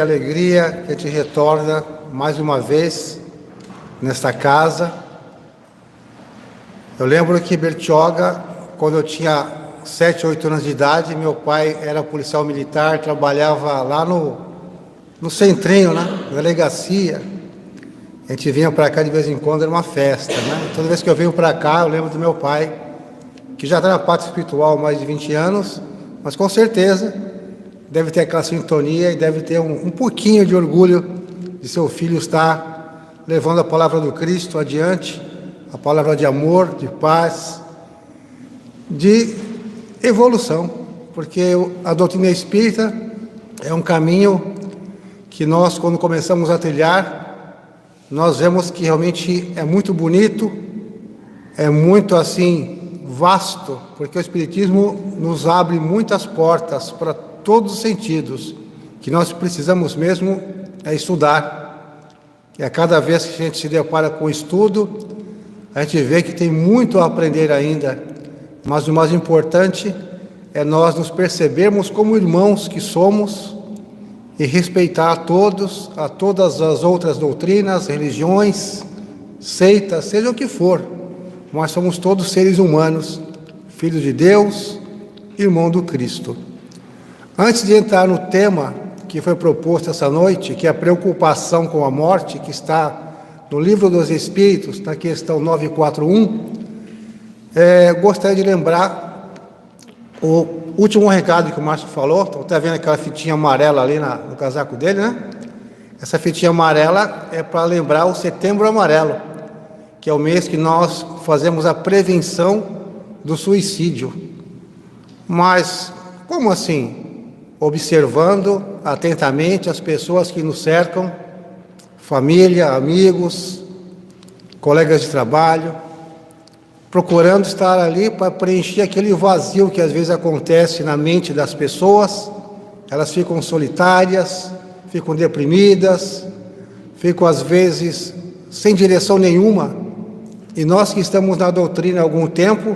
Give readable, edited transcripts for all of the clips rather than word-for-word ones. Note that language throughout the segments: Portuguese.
e alegria que a gente retorna mais uma vez nesta casa. Eu lembro que Bertioga, quando eu tinha 7, 8 anos de idade, meu pai era policial militar, trabalhava lá no centrinho, né? Na delegacia. A gente vinha para cá de vez em quando, era uma festa, né? Toda vez que eu venho para cá, eu lembro do meu pai, que já está na parte espiritual há mais de 20 anos, mas com certeza deve ter aquela sintonia e deve ter um pouquinho de orgulho de seu filho estar levando a palavra do Cristo adiante, a palavra de amor, de paz, de evolução, porque a doutrina espírita é um caminho que nós, quando começamos a trilhar, nós vemos que realmente é muito bonito, é muito assim vasto, porque o Espiritismo nos abre muitas portas para todos os sentidos, que nós precisamos mesmo é estudar. E a cada vez que a gente se depara com o estudo, a gente vê que tem muito a aprender ainda, mas o mais importante é nós nos percebermos como irmãos que somos e respeitar a todos, a todas as outras doutrinas, religiões, seitas, seja o que for. Nós somos todos seres humanos, filhos de Deus, irmão do Cristo. Antes de entrar no tema que foi proposto essa noite, que é a preocupação com a morte, que está no Livro dos Espíritos, na questão 941, gostaria de lembrar o último recado que o Márcio falou. Está vendo aquela fitinha amarela ali no casaco dele, né? Essa fitinha amarela é para lembrar o Setembro Amarelo, que é o mês que nós fazemos a prevenção do suicídio. Mas como assim? Observando atentamente as pessoas que nos cercam, família, amigos, colegas de trabalho, procurando estar ali para preencher aquele vazio que às vezes acontece na mente das pessoas. Elas ficam solitárias, ficam deprimidas, ficam às vezes sem direção nenhuma. E nós que estamos na doutrina há algum tempo,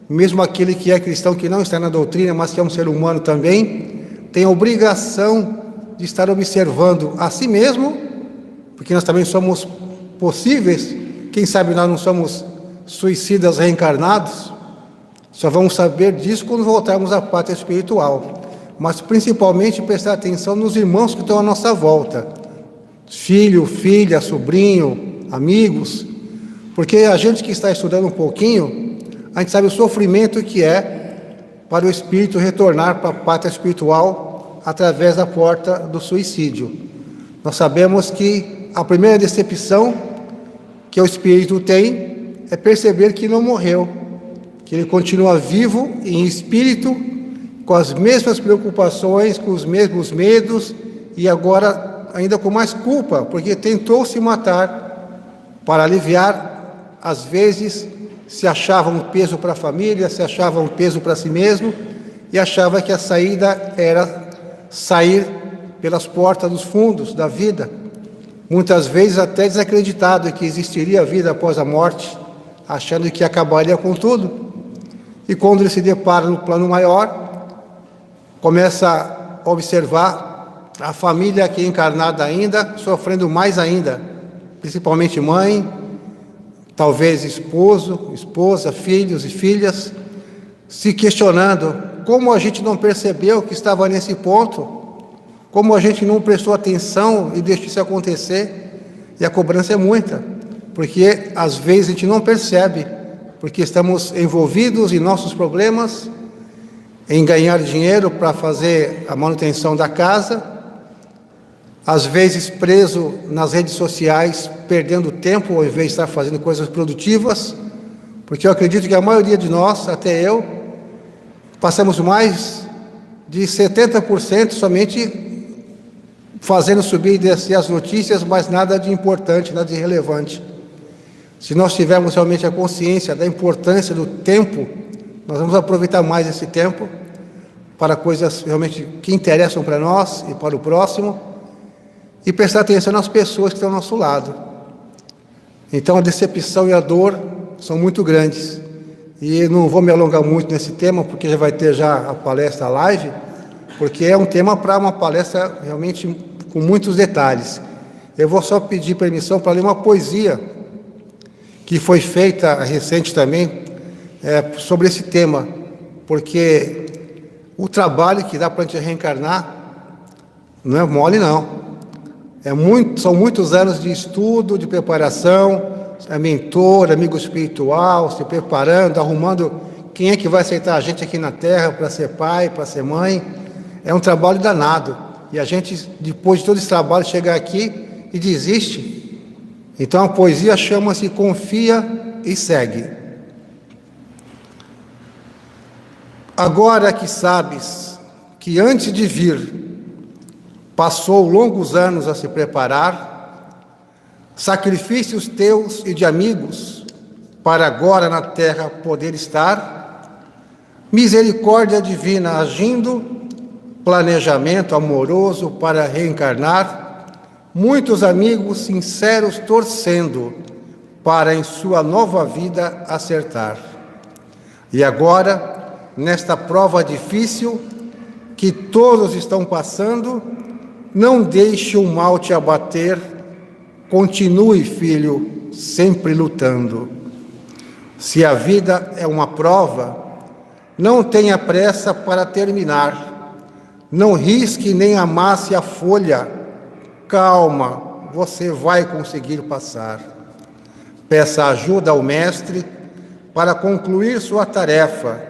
mesmo aquele que é cristão que não está na doutrina, mas que é um ser humano também, tem a obrigação de estar observando a si mesmo, porque nós também somos possíveis, quem sabe nós não somos suicidas reencarnados, só vamos saber disso quando voltarmos à pátria espiritual, mas principalmente prestar atenção nos irmãos que estão à nossa volta, filho, filha, sobrinho, amigos, porque a gente que está estudando um pouquinho, a gente sabe o sofrimento que é para o espírito retornar para a pátria espiritual através da porta do suicídio. Nós sabemos que a primeira decepção que o espírito tem é perceber que não morreu, que ele continua vivo em espírito, com as mesmas preocupações, com os mesmos medos e agora ainda com mais culpa, porque tentou se matar para aliviar, às vezes, se achava um peso para a família, se achava um peso para si mesmo e achava que a saída era sair pelas portas dos fundos da vida, muitas vezes até desacreditado que existiria vida após a morte, achando que acabaria com tudo. E quando ele se depara no plano maior, começa a observar a família aqui encarnada ainda, sofrendo mais ainda, principalmente mãe, talvez esposo, esposa, filhos e filhas, se questionando como a gente não percebeu que estava nesse ponto, como a gente não prestou atenção e deixou isso acontecer. E a cobrança é muita, porque às vezes a gente não percebe, porque estamos envolvidos em nossos problemas, em ganhar dinheiro para fazer a manutenção da casa, às vezes preso nas redes sociais, perdendo tempo ao invés de estar fazendo coisas produtivas, porque eu acredito que a maioria de nós, até eu, passamos mais de 70% somente fazendo subir e descer as notícias, mas nada de importante, nada de relevante. Se nós tivermos realmente a consciência da importância do tempo, nós vamos aproveitar mais esse tempo para coisas realmente que interessam para nós e para o próximo, e prestar atenção nas pessoas que estão ao nosso lado. Então a decepção e a dor são muito grandes. E não vou me alongar muito nesse tema, porque já vai ter já a palestra, a live, porque é um tema para uma palestra realmente com muitos detalhes. Eu vou só pedir permissão para ler uma poesia que foi feita recente também sobre esse tema, porque o trabalho que dá para a gente reencarnar não é mole, não. São muitos anos de estudo, de preparação, mentor, amigo espiritual, se preparando, arrumando quem é que vai aceitar a gente aqui na Terra para ser pai, para ser mãe. É um trabalho danado. E a gente, depois de todo esse trabalho, chega aqui e desiste. Então a poesia chama-se Confia e Segue. Agora que sabes que antes de vir passou longos anos a se preparar, sacrifícios teus e de amigos, para agora na terra poder estar, misericórdia divina agindo, planejamento amoroso para reencarnar, muitos amigos sinceros torcendo, para em sua nova vida acertar. E agora, nesta prova difícil, que todos estão passando, não deixe o mal te abater, continue, filho, sempre lutando. Se a vida é uma prova, não tenha pressa para terminar, não risque nem amasse a folha, calma, você vai conseguir passar. Peça ajuda ao mestre para concluir sua tarefa,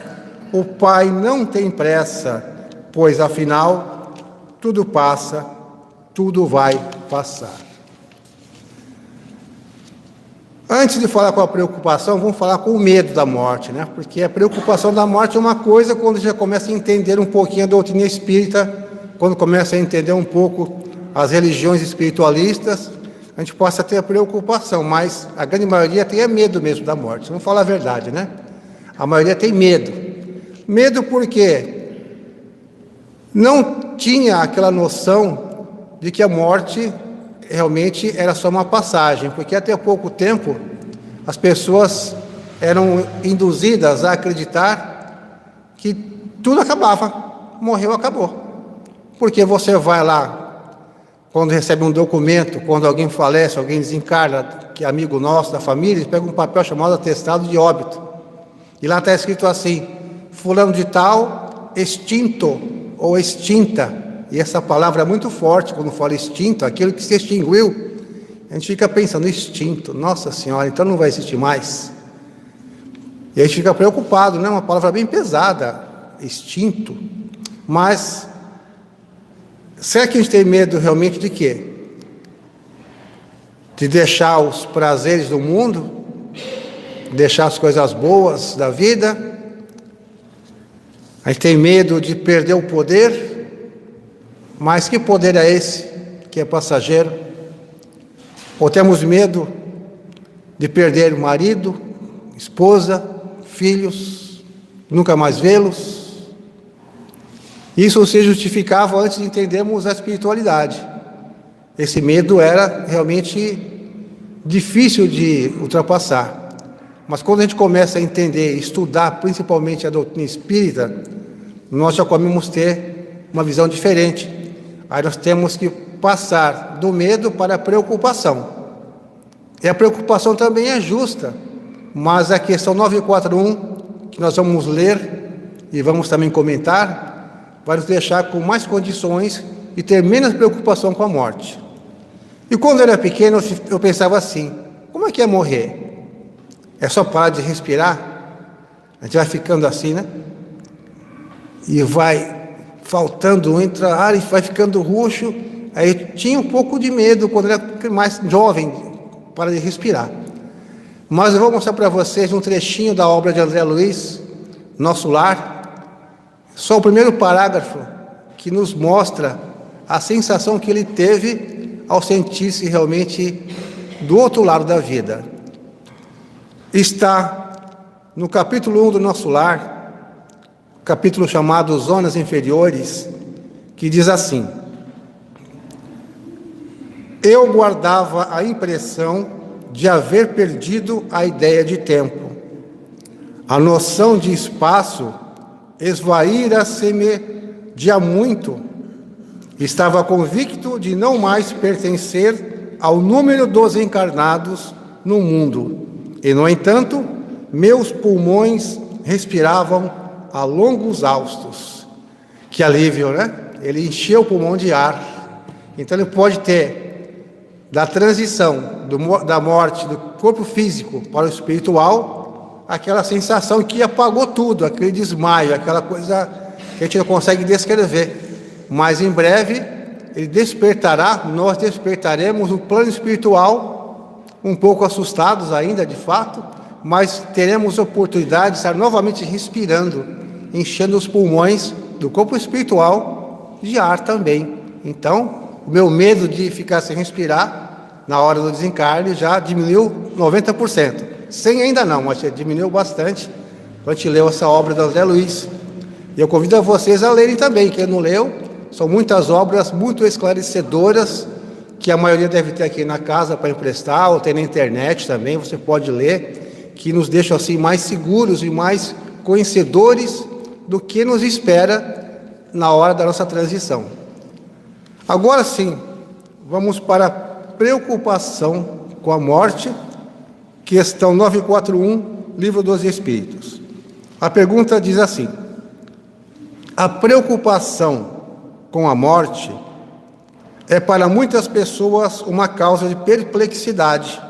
o Pai não tem pressa, pois afinal, tudo passa, tudo vai passar. Antes de falar com a preocupação, vamos falar com o medo da morte, né? Porque a preocupação da morte é uma coisa quando já começa a entender um pouquinho a doutrina espírita, quando começa a entender um pouco as religiões espiritualistas, a gente possa ter a preocupação, mas a grande maioria tem medo mesmo da morte. Vamos falar a verdade, né? A maioria tem medo. Medo porque não tinha aquela noção de que a morte realmente era só uma passagem, porque até pouco tempo as pessoas eram induzidas a acreditar que tudo acabava, morreu, acabou. Porque você vai lá, quando recebe um documento, quando alguém falece, alguém desencarna, que é amigo nosso da família, eles pegam um papel chamado atestado de óbito, e lá está escrito assim: fulano de tal, extinto ou extinta. E essa palavra é muito forte quando fala extinto, aquilo que se extinguiu. A gente fica pensando, extinto, nossa senhora, então não vai existir mais. E a gente fica preocupado, né? Uma palavra bem pesada, extinto. Mas, será que a gente tem medo realmente de quê? De deixar os prazeres do mundo? Deixar as coisas boas da vida? A gente tem medo de perder o poder? Mas que poder é esse, que é passageiro? Ou temos medo de perder o marido, esposa, filhos, nunca mais vê-los? Isso se justificava antes de entendermos a espiritualidade. Esse medo era realmente difícil de ultrapassar. Mas quando a gente começa a entender, estudar principalmente a doutrina espírita, nós já começamos a ter uma visão diferente. Aí nós temos que passar do medo para a preocupação. E a preocupação também é justa, mas a questão 941, que nós vamos ler e vamos também comentar, vai nos deixar com mais condições e ter menos preocupação com a morte. E quando eu era pequeno, eu pensava assim: como é que é morrer? É só parar de respirar? A gente vai ficando assim, né? E vai faltando, entra ar e vai ficando roxo. Aí eu tinha um pouco de medo quando era mais jovem, para de respirar. Mas eu vou mostrar para vocês um trechinho da obra de André Luiz, Nosso Lar, só o primeiro parágrafo, que nos mostra a sensação que ele teve ao sentir-se realmente do outro lado da vida. Está no capítulo 1 do Nosso Lar, capítulo chamado Zonas Inferiores, que diz assim: eu guardava a impressão de haver perdido a ideia de tempo. A noção de espaço esvaíra-se-me de há muito. Estava convicto de não mais pertencer ao número dos encarnados no mundo. E, no entanto, meus pulmões respiravam a longos haustos. Que alívio, né? Ele encheu o pulmão de ar. Então, ele pode ter, da transição da morte do corpo físico para o espiritual, aquela sensação que apagou tudo, aquele desmaio, aquela coisa que a gente não consegue descrever. Mas em breve ele despertará, nós despertaremos no plano espiritual, um pouco assustados ainda de fato, mas teremos oportunidade de estar novamente respirando, enchendo os pulmões do corpo espiritual de ar também. Então, o meu medo de ficar sem respirar na hora do desencarne já diminuiu 90%. 100 ainda não, mas diminuiu bastante quando a gente leu essa obra do André Luiz. E eu convido a vocês a lerem também, quem não leu. São muitas obras muito esclarecedoras, que a maioria deve ter aqui na casa para emprestar, ou tem na internet também, você pode ler, que nos deixam assim mais seguros e mais conhecedores do que nos espera na hora da nossa transição. Agora sim, vamos para a preocupação com a morte, questão 941, Livro dos Espíritos. A pergunta diz assim: a preocupação com a morte é para muitas pessoas uma causa de perplexidade.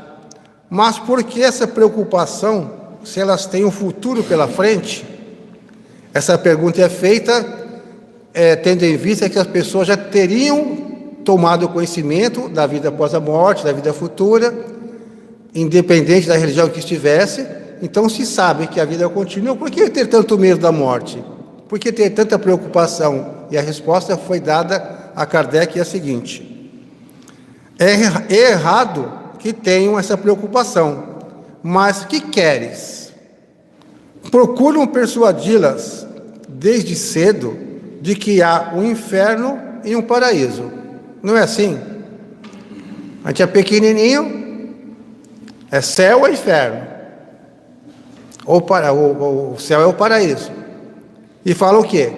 Mas por que essa preocupação, se elas têm um futuro pela frente? Essa pergunta é feita tendo em vista que as pessoas já teriam tomado conhecimento da vida após a morte, da vida futura, independente da religião que estivesse. Então se sabe que a vida continua. Por que ter tanto medo da morte? Por que ter tanta preocupação? E a resposta foi dada a Kardec, é a seguinte: é errado que tenham essa preocupação, mas que queres? Procuram persuadi-las desde cedo de que há um inferno e um paraíso. Não é assim? A gente é pequenininho, é céu ou inferno, o céu é o paraíso. E fala o quê?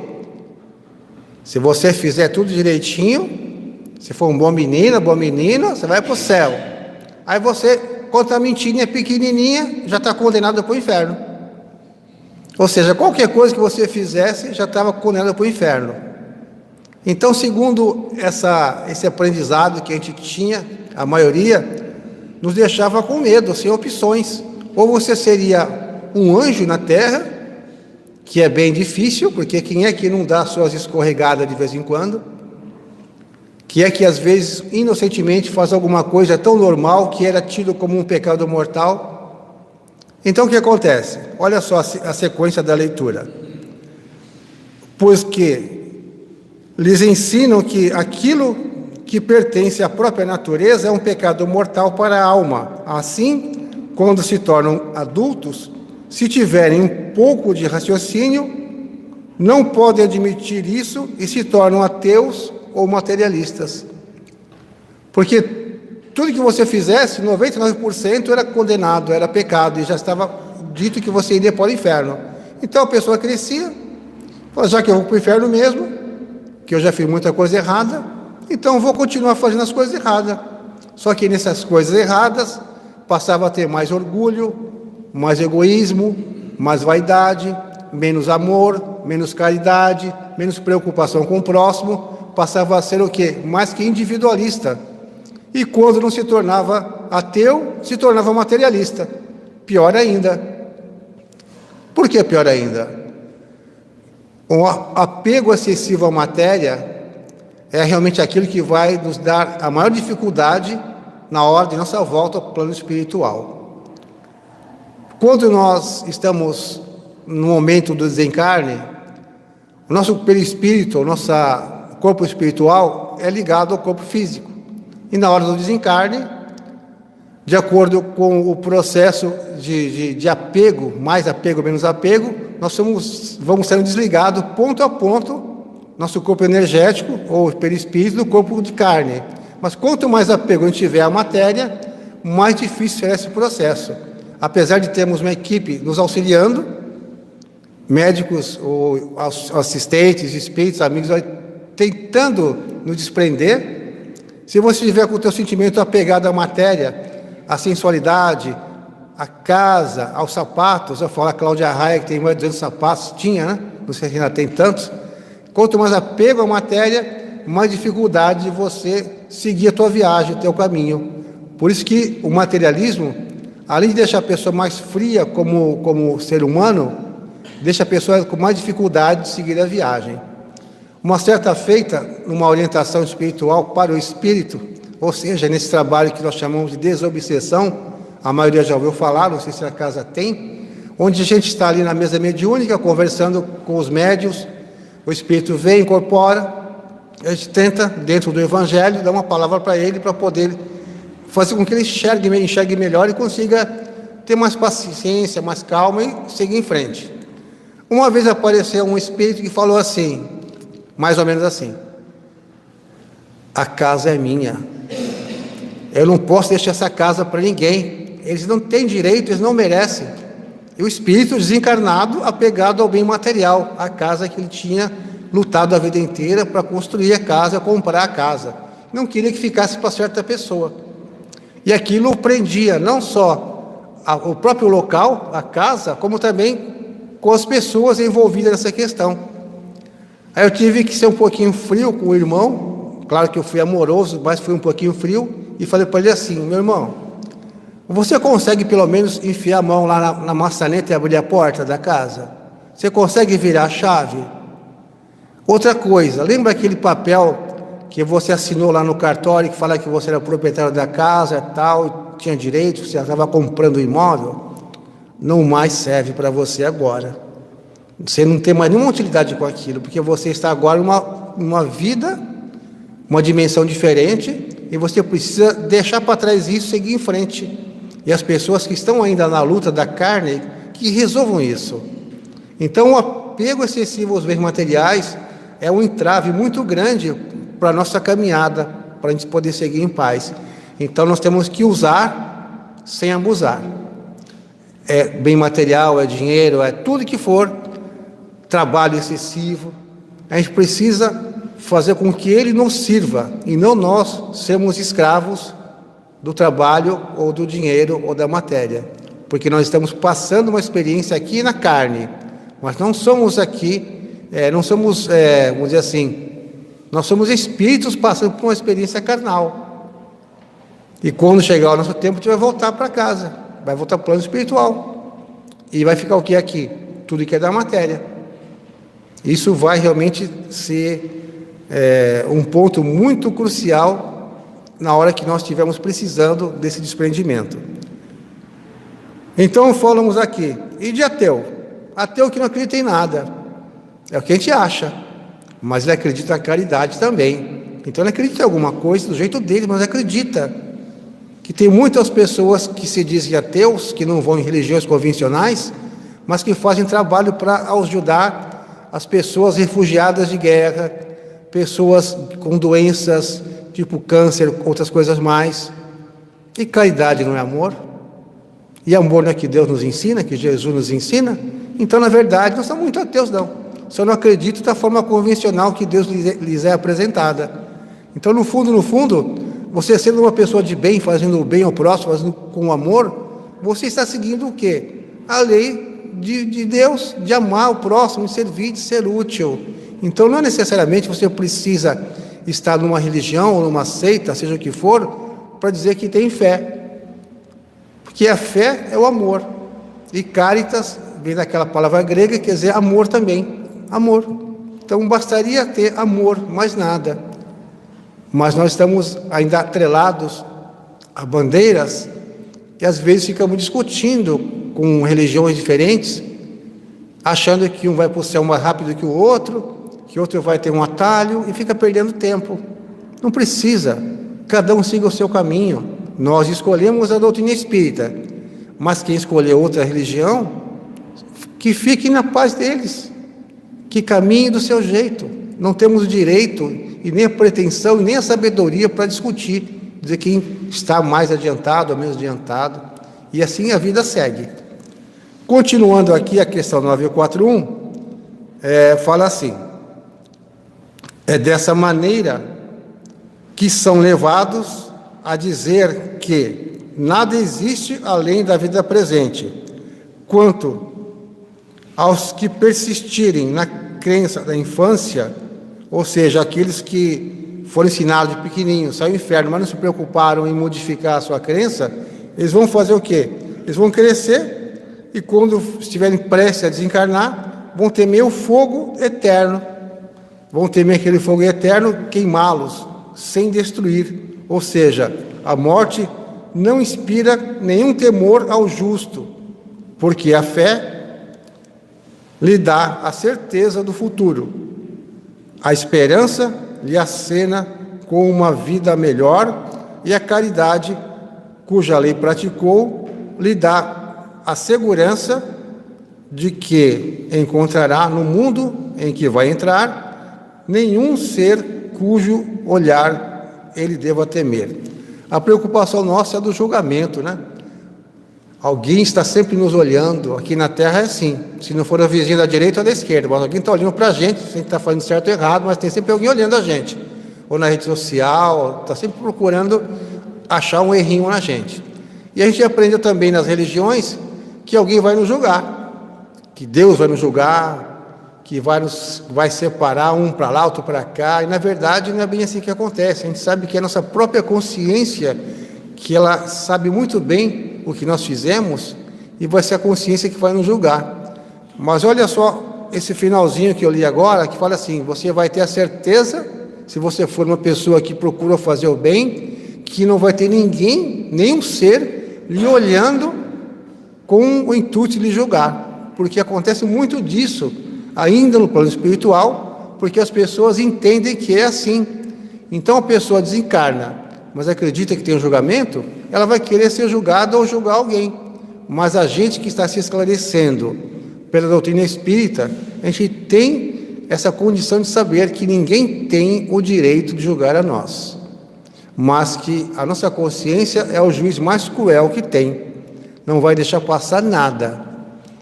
Se você fizer tudo direitinho, se for um bom menino, boa menina, você vai para o céu. Aí você, quando a mentirinha é pequenininha, já está condenado para o inferno. Ou seja, qualquer coisa que você fizesse, já estava condenado para o inferno. Então, segundo esse aprendizado que a gente tinha, a maioria, nos deixava com medo, sem opções. Ou você seria um anjo na terra, que é bem difícil, porque quem é que não dá suas escorregadas de vez em quando? Que é que às vezes, inocentemente, faz alguma coisa tão normal que era tido como um pecado mortal? Então o que acontece? Olha só a sequência da leitura. Pois que lhes ensinam que aquilo que pertence à própria natureza é um pecado mortal para a alma. Assim, quando se tornam adultos, se tiverem um pouco de raciocínio, não podem admitir isso e se tornam ateus ou materialistas. Porque tudo que você fizesse, 99% era condenado, era pecado, e já estava dito que você iria para o inferno. Então a pessoa crescia, falou: já que eu vou para o inferno mesmo, que eu já fiz muita coisa errada, então eu vou continuar fazendo as coisas erradas. Só que nessas coisas erradas, passava a ter mais orgulho, mais egoísmo, mais vaidade, menos amor, menos caridade, menos preocupação com o próximo, passava a ser o quê? Mais que individualista. E quando não se tornava ateu, se tornava materialista. Pior ainda. Por que pior ainda? O apego excessivo à matéria é realmente aquilo que vai nos dar a maior dificuldade na hora de nossa volta ao plano espiritual. Quando nós estamos no momento do desencarne, o nosso perispírito, o nosso corpo espiritual é ligado ao corpo físico. E na hora do desencarne, de acordo com o processo de apego, mais apego, menos apego, nós vamos sendo desligados ponto a ponto, nosso corpo energético ou perispírito do corpo de carne. Mas quanto mais apego a gente tiver à matéria, mais difícil será esse processo. Apesar de termos uma equipe nos auxiliando, médicos ou assistentes, espíritos, amigos, tentando nos desprender, se você estiver com o teu sentimento apegado à matéria, à sensualidade, à casa, aos sapatos, eu falo a Cláudia Raia, que tem mais de 200 sapatos, tinha, né? Não sei se ainda tem tantos. Quanto mais apego à matéria, mais dificuldade de você seguir a tua viagem, o teu caminho. Por isso que o materialismo, além de deixar a pessoa mais fria como ser humano, deixa a pessoa com mais dificuldade de seguir a viagem. Uma certa feita, numa orientação espiritual para o espírito, ou seja, nesse trabalho que nós chamamos de desobsessão, a maioria já ouviu falar, não sei se a casa tem, onde a gente está ali na mesa mediúnica, conversando com os médiuns, o espírito vem, incorpora, a gente tenta, dentro do evangelho, dar uma palavra para ele, para poder fazer com que ele enxergue melhor e consiga ter mais paciência, mais calma e seguir em frente. Uma vez apareceu um espírito que falou assim, mais ou menos assim: a casa é minha, eu não posso deixar essa casa para ninguém, eles não têm direito, eles não merecem. E o espírito desencarnado, apegado ao bem material, a casa que ele tinha lutado a vida inteira para construir a casa, comprar a casa, não queria que ficasse para certa pessoa, e aquilo prendia não só o próprio local, a casa, como também com as pessoas envolvidas nessa questão. Aí eu tive que ser um pouquinho frio com o irmão, claro que eu fui amoroso, mas fui um pouquinho frio, e falei para ele assim: meu irmão, você consegue pelo menos enfiar a mão lá na maçaneta e abrir a porta da casa? Você consegue virar a chave? Outra coisa, lembra aquele papel que você assinou lá no cartório, que fala que você era proprietário da casa e tal, tinha direito, você estava comprando o imóvel? Não mais serve para você agora. Você não tem mais nenhuma utilidade com aquilo, porque você está agora numa vida, uma dimensão diferente, e você precisa deixar para trás isso e seguir em frente. E as pessoas que estão ainda na luta da carne, que resolvam isso. Então, o apego excessivo aos bens materiais é um entrave muito grande para a nossa caminhada, para a gente poder seguir em paz. Então, nós temos que usar sem abusar. É bem material, é dinheiro, é tudo que for, trabalho excessivo. A gente precisa fazer com que ele nos sirva, e não nós sermos escravos do trabalho, ou do dinheiro, ou da matéria. Porque nós estamos passando uma experiência aqui na carne, mas não somos aqui, não somos, vamos dizer assim, nós somos espíritos passando por uma experiência carnal. E quando chegar o nosso tempo, a gente vai voltar para casa, vai voltar para o plano espiritual. E vai ficar o que aqui? Tudo que é da matéria. Isso vai realmente ser um ponto muito crucial na hora que nós estivermos precisando desse desprendimento. Então falamos aqui, e de ateu? Ateu que não acredita em nada, é o que a gente acha, mas ele acredita na caridade também. Então ele acredita em alguma coisa do jeito dele, mas acredita que tem muitas pessoas que se dizem ateus, que não vão em religiões convencionais, mas que fazem trabalho para ajudar as pessoas refugiadas de guerra, pessoas com doenças tipo câncer, outras coisas mais. E caridade não é amor? E amor não é que Deus nos ensina, que Jesus nos ensina? Então, na verdade, não são muito ateus, não. Só não acreditam da forma convencional que Deus lhes é apresentada. Então, no fundo, você sendo uma pessoa de bem, fazendo o bem ao próximo, fazendo com amor, você está seguindo o quê? A lei de Deus, de amar o próximo, de servir, de ser útil. Então, não necessariamente você precisa estar numa religião ou numa seita, seja o que for, para dizer que tem fé. Porque a fé é o amor. E caritas vem daquela palavra grega, quer dizer amor também. Amor. Então bastaria ter amor, mais nada. Mas nós estamos ainda atrelados a bandeiras e às vezes ficamos discutindo com religiões diferentes, achando que um vai para o céu mais rápido que o outro, que outro vai ter um atalho, e fica perdendo tempo. Não precisa. Cada um siga o seu caminho. Nós escolhemos a doutrina espírita, mas quem escolher outra religião, que fique na paz deles, que caminhe do seu jeito. Não temos o direito, e nem a pretensão, e nem a sabedoria para discutir, dizer quem está mais adiantado ou menos adiantado, e assim a vida segue. Continuando aqui a questão 941, fala assim: é dessa maneira que são levados a dizer que nada existe além da vida presente. Quanto aos que persistirem na crença da infância, ou seja, aqueles que foram ensinados de pequenininho, saiu do inferno, mas não se preocuparam em modificar a sua crença, eles vão fazer o quê? Eles vão crescer e quando estiverem prestes a desencarnar, vão temer o fogo eterno. Vão temer aquele fogo eterno queimá-los, sem destruir. Ou seja, a morte não inspira nenhum temor ao justo, porque a fé lhe dá a certeza do futuro. A esperança lhe acena com uma vida melhor e a caridade, cuja lei praticou, lhe dá a segurança de que encontrará no mundo em que vai entrar nenhum ser cujo olhar ele deva temer. A preocupação nossa é do julgamento, né? Alguém está sempre nos olhando. Aqui na Terra é assim, se não for a vizinha da direita ou da esquerda, mas alguém está olhando para a gente, se a gente está fazendo certo ou errado, mas tem sempre alguém olhando a gente, ou na rede social, está sempre procurando achar um errinho na gente. E a gente aprende também nas religiões que alguém vai nos julgar, que Deus vai nos julgar, que vai separar um para lá, outro para cá, e na verdade não é bem assim que acontece. A gente sabe que é a nossa própria consciência, que ela sabe muito bem o que nós fizemos, e vai ser a consciência que vai nos julgar. Mas olha só esse finalzinho que eu li agora, que fala assim: você vai ter a certeza, se você for uma pessoa que procura fazer o bem, que não vai ter ninguém, nenhum ser, lhe olhando com o intuito de lhe julgar, porque acontece muito disso ainda no plano espiritual, porque as pessoas entendem que é assim. Então a pessoa desencarna, mas acredita que tem um julgamento, ela vai querer ser julgada ou julgar alguém. Mas a gente que está se esclarecendo pela doutrina espírita, a gente tem essa condição de saber que ninguém tem o direito de julgar a nós, mas que a nossa consciência é o juiz mais cruel que tem, não vai deixar passar nada.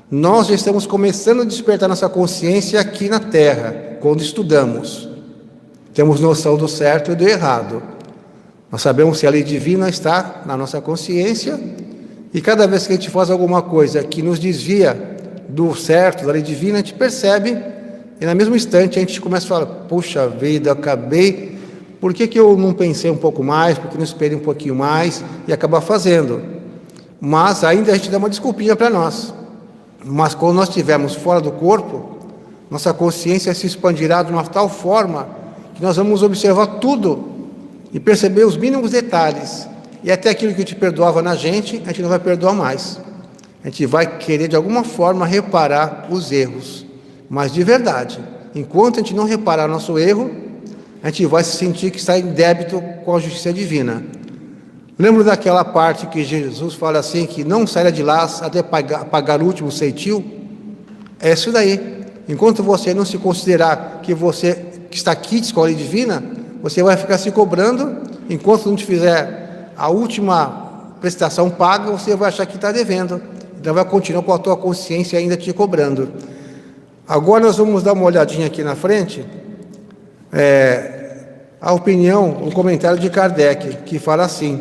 Nós já estamos começando a despertar nossa consciência aqui na Terra, quando estudamos. Temos noção do certo e do errado. Nós sabemos que a lei divina está na nossa consciência, e cada vez que a gente faz alguma coisa que nos desvia do certo, da lei divina, a gente percebe, e no mesmo instante a gente começa a falar: puxa vida, acabei, por que eu não pensei um pouco mais, por que não esperei um pouquinho mais, e acabar fazendo. Mas ainda a gente dá uma desculpinha para nós. Mas quando nós estivermos fora do corpo, nossa consciência se expandirá de uma tal forma que nós vamos observar tudo e perceber os mínimos detalhes, e até aquilo que te perdoava na gente, a gente não vai perdoar mais. A gente vai querer de alguma forma reparar os erros, mas de verdade. Enquanto a gente não reparar nosso erro, a gente vai se sentir que está em débito com a justiça divina. Lembra daquela parte que Jesus fala assim, que não sairá de lá até pagar o último ceitil? É isso daí. Enquanto você não se considerar que você que está quites com a lei divina, você vai ficar se cobrando. Enquanto não te fizer a última prestação paga, você vai achar que está devendo. Então vai continuar com a tua consciência ainda te cobrando. Agora nós vamos dar uma olhadinha aqui na frente, a opinião, o comentário de Kardec, que fala assim: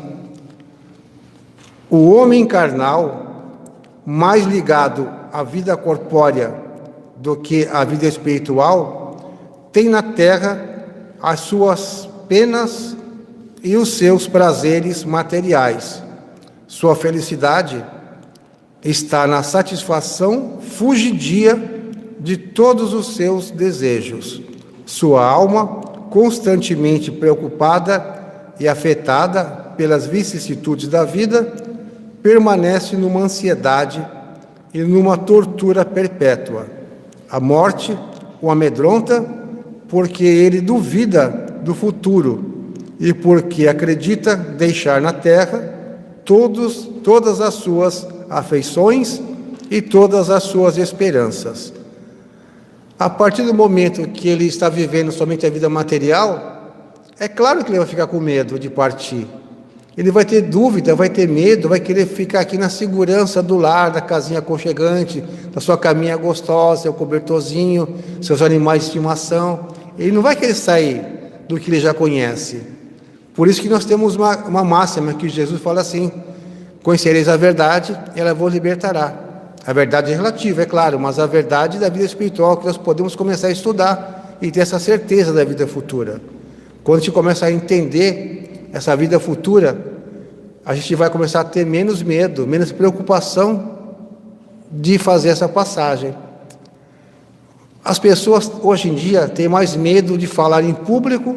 o homem carnal, mais ligado à vida corpórea do que à vida espiritual, tem na terra as suas penas e os seus prazeres materiais. Sua felicidade está na satisfação fugidia de todos os seus desejos. Sua alma, constantemente preocupada e afetada pelas vicissitudes da vida, permanece numa ansiedade e numa tortura perpétua. A morte o amedronta porque ele duvida do futuro e porque acredita deixar na terra todas as suas afeições e todas as suas esperanças. A partir do momento que ele está vivendo somente a vida material, é claro que ele vai ficar com medo de partir. Ele vai ter dúvida, vai ter medo, vai querer ficar aqui na segurança do lar, da casinha aconchegante, da sua caminha gostosa, seu cobertorzinho, seus animais de estimação. Ele não vai querer sair do que ele já conhece. Por isso que nós temos uma máxima que Jesus fala assim: conhecereis a verdade, ela vos libertará. A verdade é relativa, é claro, mas a verdade da vida espiritual que nós podemos começar a estudar e ter essa certeza da vida futura. Quando a gente começa a entender essa vida futura, a gente vai começar a ter menos medo, menos preocupação de fazer essa passagem. As pessoas hoje em dia têm mais medo de falar em público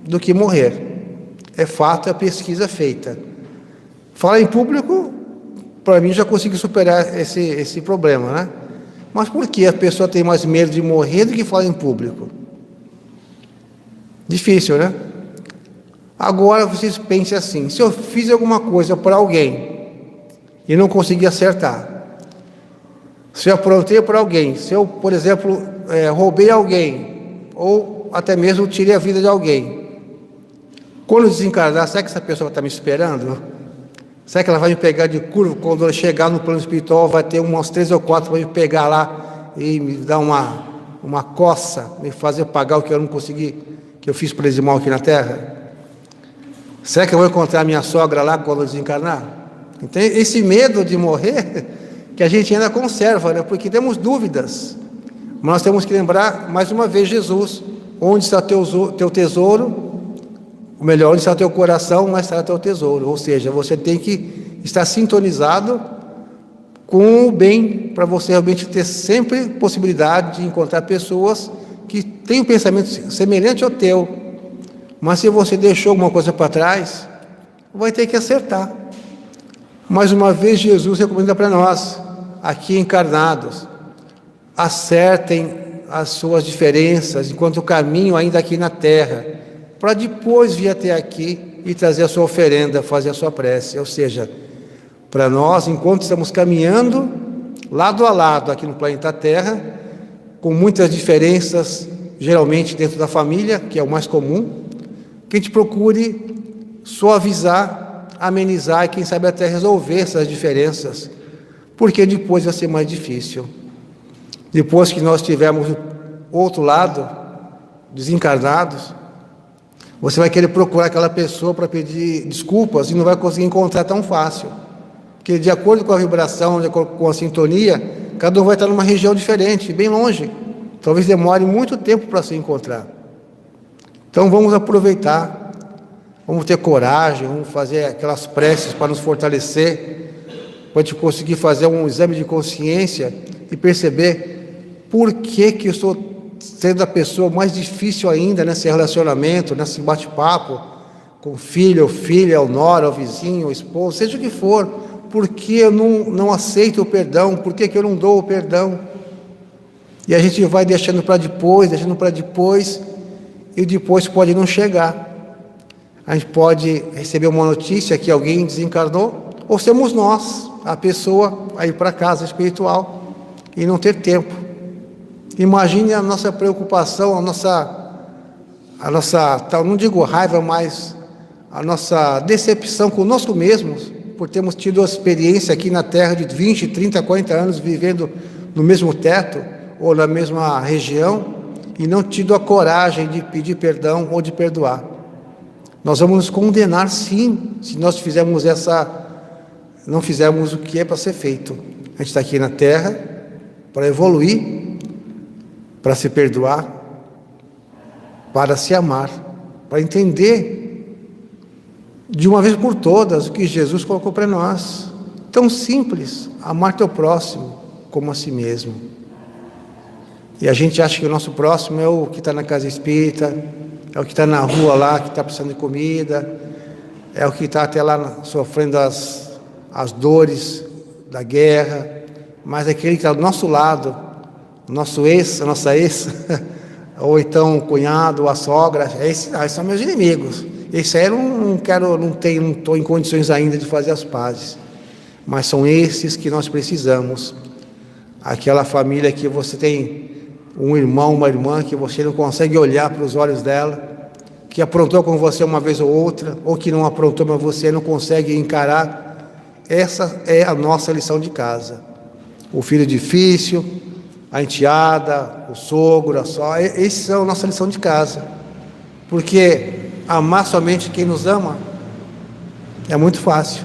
do que morrer. É fato, é pesquisa feita. Falar em público, para mim, já consegui superar esse problema, né? Mas por que a pessoa tem mais medo de morrer do que falar em público? Difícil, né? Agora vocês pensem assim: se eu fiz alguma coisa para alguém e não consegui acertar, se eu aprontei para alguém, se eu, por exemplo, roubei alguém, ou até mesmo tirei a vida de alguém, quando desencarnar, será que essa pessoa está me esperando? Será que ela vai me pegar de curva? Quando eu chegar no plano espiritual, vai ter umas 3 ou 4 para me pegar lá e me dar uma coça, me fazer pagar o que eu não consegui, que eu fiz para esse mal aqui na Terra? Será que eu vou encontrar minha sogra lá quando eu desencarnar? Então, esse medo de morrer que a gente ainda conserva, né? Porque temos dúvidas. Mas nós temos que lembrar, mais uma vez, Jesus: onde está teu tesouro, ou melhor, onde está teu coração, lá estará teu tesouro. Ou seja, você tem que estar sintonizado com o bem, para você realmente ter sempre possibilidade de encontrar pessoas que têm um pensamento semelhante ao teu. Mas se você deixou alguma coisa para trás, vai ter que acertar. Mais uma vez, Jesus recomenda para nós, aqui encarnados: acertem as suas diferenças enquanto o caminho ainda aqui na Terra, para depois vir até aqui e trazer a sua oferenda, fazer a sua prece. Ou seja, para nós, enquanto estamos caminhando lado a lado aqui no planeta Terra, com muitas diferenças, geralmente dentro da família, que é o mais comum, que a gente procure suavizar, amenizar e quem sabe até resolver essas diferenças, porque depois vai ser mais difícil. Depois que nós tivermos o outro lado, desencarnados, você vai querer procurar aquela pessoa para pedir desculpas e não vai conseguir encontrar tão fácil, porque de acordo com a vibração, de acordo com a sintonia, cada um vai estar numa região diferente, bem longe. Talvez demore muito tempo para se encontrar. Então vamos aproveitar, vamos ter coragem, vamos fazer aquelas preces para nos fortalecer, para a gente conseguir fazer um exame de consciência e perceber por que eu estou sendo a pessoa mais difícil ainda nesse relacionamento, nesse bate-papo com filho, ou filha, ou nora, ou vizinho, ou esposo, seja o que for. Por que eu não aceito o perdão? Por que eu não dou o perdão? E a gente vai deixando para depois, e depois pode não chegar. A gente pode receber uma notícia que alguém desencarnou, ou sermos nós, a pessoa, a ir para a casa espiritual e não ter tempo. Imagine a nossa preocupação, a nossa, não digo raiva, mas a nossa decepção conosco mesmos, por termos tido a experiência aqui na Terra de 20, 30, 40 anos vivendo no mesmo teto ou na mesma região, e não tido a coragem de pedir perdão ou de perdoar. Nós vamos nos condenar, sim, se nós não fizermos o que é para ser feito. A gente está aqui na Terra para evoluir, para se perdoar, para se amar, para entender de uma vez por todas o que Jesus colocou para nós. Tão simples: amar teu próximo como a si mesmo. E a gente acha que o nosso próximo é o que está na casa espírita, é o que está na rua lá, que está precisando de comida, é o que está até lá sofrendo as dores da guerra, mas aquele que está do nosso lado, o nosso ex, a nossa ex, ou então o cunhado, ou a sogra, esses são meus inimigos. Esse aí eu não estou em condições ainda de fazer as pazes, mas são esses que nós precisamos. Aquela família que você tem um irmão, uma irmã, que você não consegue olhar para os olhos dela, que aprontou com você uma vez ou outra, ou que não aprontou, mas você não consegue encarar. Essa é a nossa lição de casa. O filho difícil, a enteada, o sogro, a sogra, esses são a nossa lição de casa. Porque Amar somente quem nos ama é muito fácil.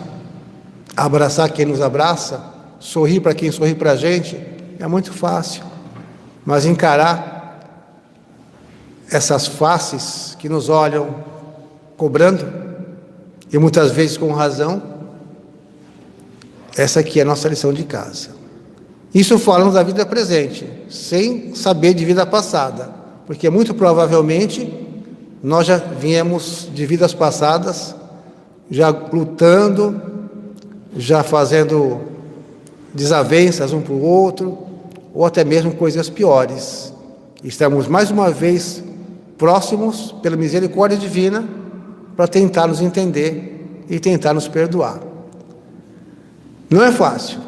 Abraçar quem nos abraça, sorrir para quem sorri para a gente, é muito fácil. Mas encarar essas faces que nos olham cobrando, e muitas vezes com razão, essa aqui é a nossa lição de casa. Isso falando da vida presente, sem saber de vida passada, porque muito provavelmente nós já viemos de vidas passadas, já lutando, já fazendo desavenças um para o outro, ou até mesmo coisas piores. Estamos mais uma vez próximos, pela misericórdia divina, para tentar nos entender e tentar nos perdoar. Não é fácil,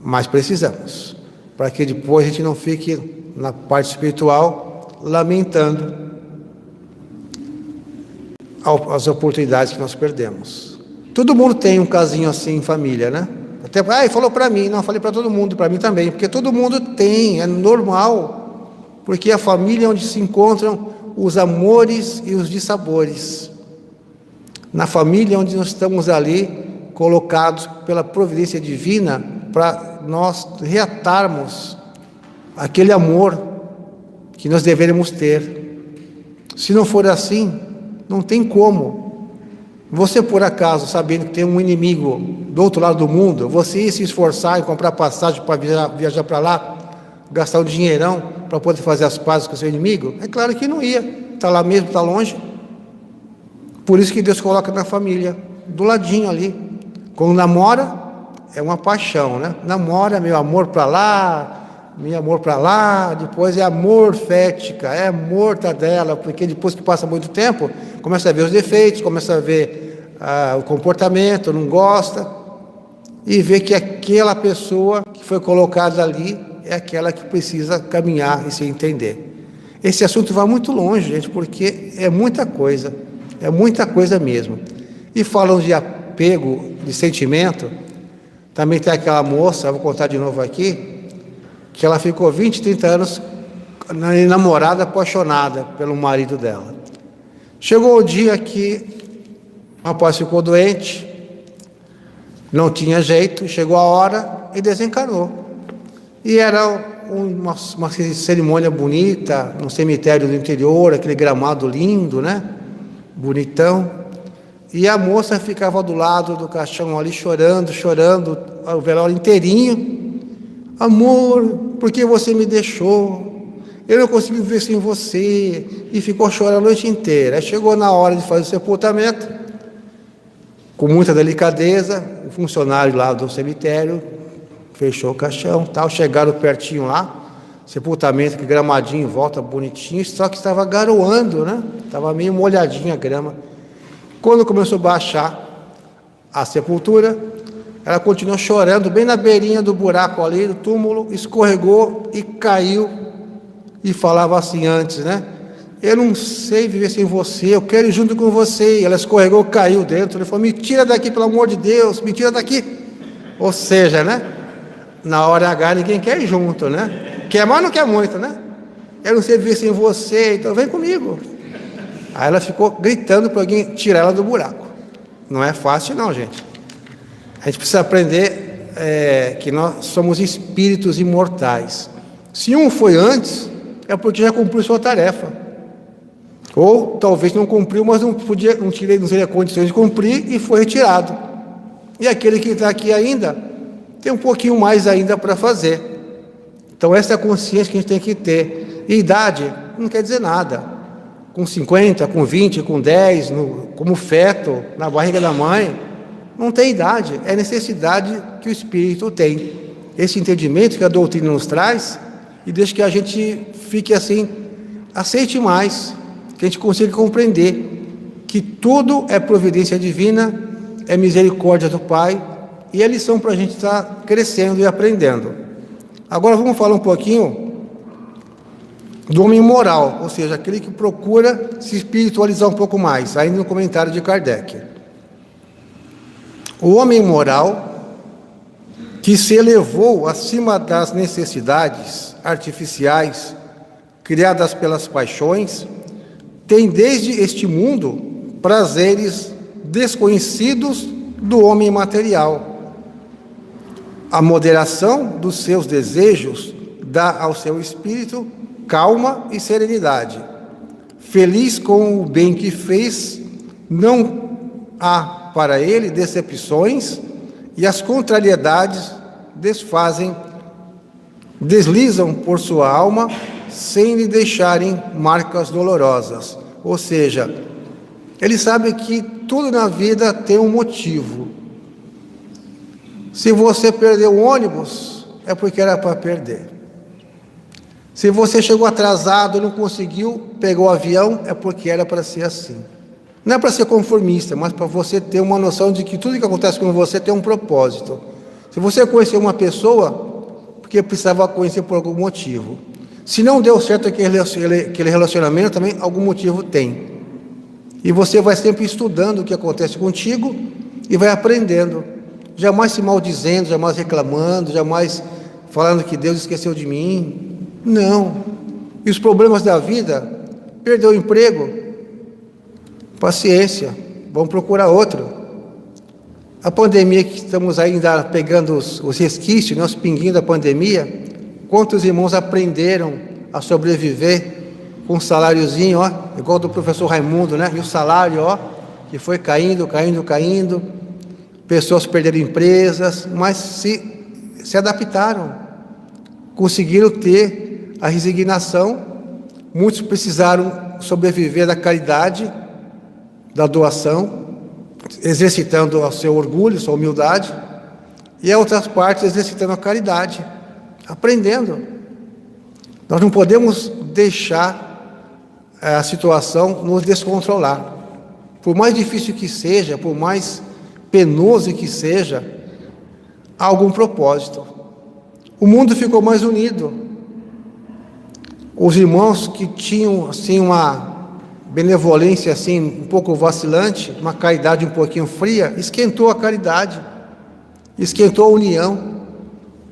mas precisamos, para que depois a gente não fique na parte espiritual lamentando as oportunidades que nós perdemos. Todo mundo tem um casinho assim em família, né? Até, falou para mim, não, falei para todo mundo, para mim também, porque todo mundo tem, é normal, porque a família é onde se encontram os amores e os dissabores. Na família é onde nós estamos ali, colocados pela providência divina, para nós reatarmos aquele amor que nós deveríamos ter. Se não for assim, não tem como. Você, por acaso, sabendo que tem um inimigo do outro lado do mundo, você ia se esforçar em comprar passagem para viajar para lá, gastar um dinheirão para poder fazer as pazes com o seu inimigo? É claro que não ia. Está lá mesmo, está longe. Por isso que Deus coloca na família, do ladinho ali. Quando namora, é uma paixão, né? Namora, meu amor para lá, meu amor para lá, depois é amor fética, é mortadela, porque depois que passa muito tempo, começa a ver os defeitos, começa a ver o comportamento, não gosta, e vê que aquela pessoa que foi colocada ali é aquela que precisa caminhar e se entender. Esse assunto vai muito longe, gente, porque é muita coisa mesmo. E falando de apego, de sentimento, também tem aquela moça, vou contar de novo aqui, que ela ficou 20, 30 anos namorada, apaixonada pelo marido dela. Chegou o dia que o rapaz ficou doente, não tinha jeito, chegou a hora e desencarnou. E era uma cerimônia bonita, num cemitério do interior, aquele gramado lindo, né? Bonitão. E a moça ficava do lado do caixão ali chorando, o velório inteirinho. Amor, por que você me deixou? Eu não consigo viver sem você. E ficou chorando a noite inteira. Aí chegou na hora de fazer o sepultamento, com muita delicadeza, o funcionário lá do cemitério fechou o caixão, tal, chegaram pertinho lá, sepultamento, que gramadinho em volta, bonitinho, só que estava garoando, né? Estava meio molhadinha a grama. Quando começou a baixar a sepultura, ela continuou chorando, bem na beirinha do buraco ali, do túmulo, escorregou e caiu, e falava assim antes, né? Eu não sei viver sem você, eu quero ir junto com você. E ela escorregou, caiu dentro, ele falou, me tira daqui, pelo amor de Deus, me tira daqui. Ou seja, né? Na hora H ninguém quer ir junto, né? Quer, mas não quer muito, né? Eu não sei viver sem você, então vem comigo. Aí ela ficou gritando para alguém tirar ela do buraco. Não é fácil não, gente. A gente precisa aprender que nós somos espíritos imortais. Se um foi antes, é porque já cumpriu sua tarefa. Ou talvez não cumpriu, mas não teria condições de cumprir e foi retirado. E aquele que está aqui ainda, tem um pouquinho mais ainda para fazer. Então essa é a consciência que a gente tem que ter. E idade não quer dizer nada. Com 50, com 20, com 10, como feto na barriga da mãe, não tem idade, é necessidade que o espírito tem. Esse entendimento que a doutrina nos traz, e deixa que a gente fique assim, aceite mais, que a gente consiga compreender que tudo é providência divina, é misericórdia do Pai, e é lição para a gente estar crescendo e aprendendo. Agora vamos falar um pouquinho do homem moral, ou seja, aquele que procura se espiritualizar um pouco mais, ainda no comentário de Kardec. O homem moral que se elevou acima das necessidades artificiais criadas pelas paixões, tem desde este mundo prazeres desconhecidos do homem material. A moderação dos seus desejos dá ao seu espírito calma e serenidade. Feliz com o bem que fez, não há para ele decepções, e as contrariedades deslizam por sua alma sem lhe deixarem marcas dolorosas. Ou seja, ele sabe que tudo na vida tem um motivo. Se você perdeu o ônibus, é porque era para perder. Se você chegou atrasado e não conseguiu pegar o avião, é porque era para ser assim. Não é para ser conformista, mas para você ter uma noção de que tudo que acontece com você tem um propósito. Se você conheceu uma pessoa, porque precisava conhecer por algum motivo. Se não deu certo aquele relacionamento, também algum motivo tem. E você vai sempre estudando o que acontece contigo e vai aprendendo. Jamais se maldizendo, jamais reclamando, jamais falando que Deus esqueceu de mim. Não. E os problemas da vida, perdeu o emprego, paciência, vamos procurar outro. A pandemia que estamos ainda pegando os resquícios, os pinguinhos da pandemia, quantos irmãos aprenderam a sobreviver com um saláriozinho, igual do professor Raimundo, né? E o salário, que foi caindo. Pessoas perderam empresas, mas se adaptaram, conseguiram ter a resignação. Muitos precisaram sobreviver da caridade, da doação, exercitando o seu orgulho, sua humildade, e a outras partes exercitando a caridade, aprendendo. Nós não podemos deixar a situação nos descontrolar. Por mais difícil que seja, por mais penoso que seja, há algum propósito. O mundo ficou mais unido. Os irmãos que tinham assim uma benevolência assim um pouco vacilante, uma caridade um pouquinho fria, esquentou a caridade, esquentou a união.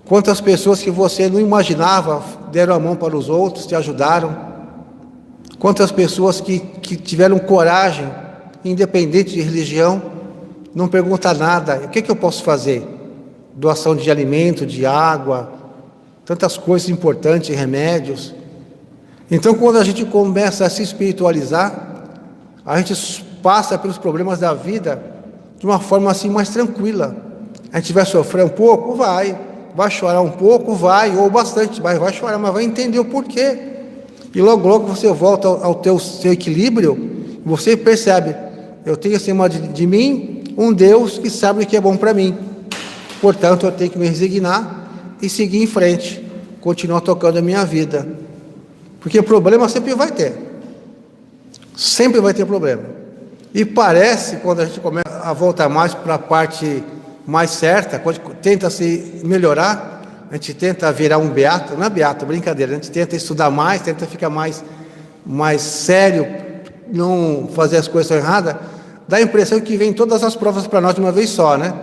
Quantas pessoas que você não imaginava deram a mão para os outros, te ajudaram. Quantas pessoas que tiveram coragem, independente de religião, não pergunta nada, o que eu posso fazer? Doação de alimento, de água, tantas coisas importantes, remédios. Então, quando a gente começa a se espiritualizar, a gente passa pelos problemas da vida de uma forma assim mais tranquila. A gente vai sofrer um pouco? Vai chorar um pouco? Vai, ou bastante, vai chorar, mas vai entender o porquê. E logo você volta ao seu equilíbrio, você percebe, eu tenho acima de mim um Deus que sabe o que é bom para mim. Portanto, eu tenho que me resignar e seguir em frente, continuar tocando a minha vida. Porque problema sempre vai ter. Sempre vai ter problema. E parece, quando a gente começa a voltar mais para a parte mais certa, quando tenta se melhorar, a gente tenta virar um beato, não é beato, brincadeira, a gente tenta estudar mais, tenta ficar mais sério, não fazer as coisas erradas, dá a impressão que vem todas as provas para nós de uma vez só, né?